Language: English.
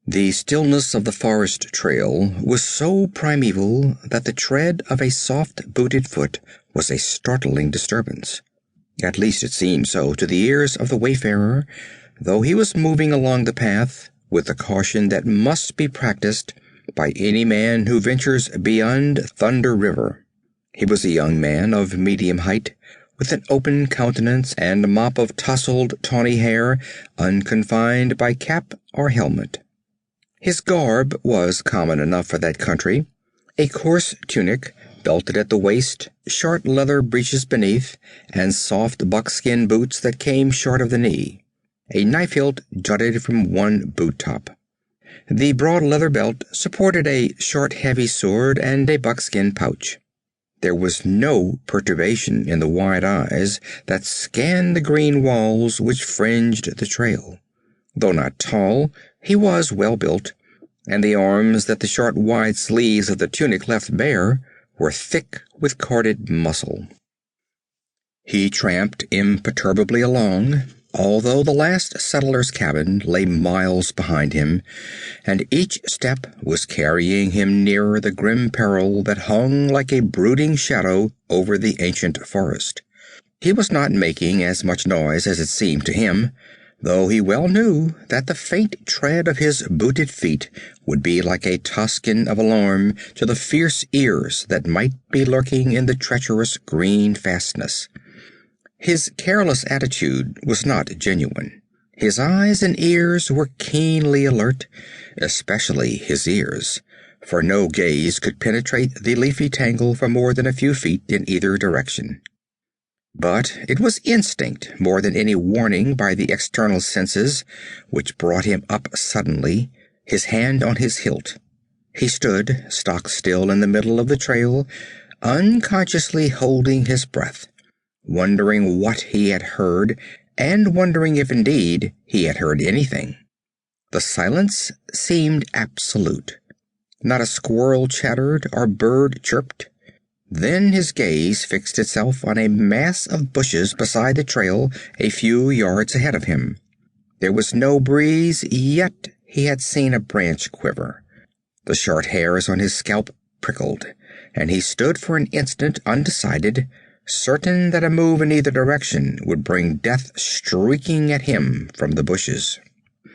The stillness of the forest trail was so primeval that the tread of a soft-booted foot was a startling disturbance. At least it seemed so to the ears of the wayfarer, though he was moving along the path with the caution that must be practiced by any man who ventures beyond Thunder River. He was a young man of medium height, with an open countenance and a mop of tousled tawny hair unconfined by cap or helmet. His garb was common enough for that country, a coarse tunic belted at the waist, short leather breeches beneath, and soft buckskin boots that came short of the knee. A knife hilt jutted from one boot top. The broad leather belt supported a short heavy sword and a buckskin pouch. There was no perturbation in the wide eyes that scanned the green walls which fringed the trail. Though not tall, he was well built, and the arms that the short wide sleeves of the tunic left bare were thick with corded muscle. He tramped imperturbably along, although the last settler's cabin lay miles behind him, and each step was carrying him nearer the grim peril that hung like a brooding shadow over the ancient forest. He was not making as much noise as it seemed to him, though he well knew that the faint tread of his booted feet would be like a tocsin of alarm to the fierce ears that might be lurking in the treacherous green fastness. His careless attitude was not genuine. His eyes and ears were keenly alert, especially his ears, for no gaze could penetrate the leafy tangle for more than a few feet in either direction. But it was instinct more than any warning by the external senses which brought him up suddenly, his hand on his hilt. He stood stock still in the middle of the trail, unconsciously holding his breath, wondering what he had heard, and wondering if indeed he had heard anything. The silence seemed absolute. Not a squirrel chattered or bird chirped. Then his gaze fixed itself on a mass of bushes beside the trail a few yards ahead of him. There was no breeze, yet he had seen a branch quiver. The short hairs on his scalp prickled, and he stood for an instant undecided, certain that a move in either direction would bring death streaking at him from the bushes.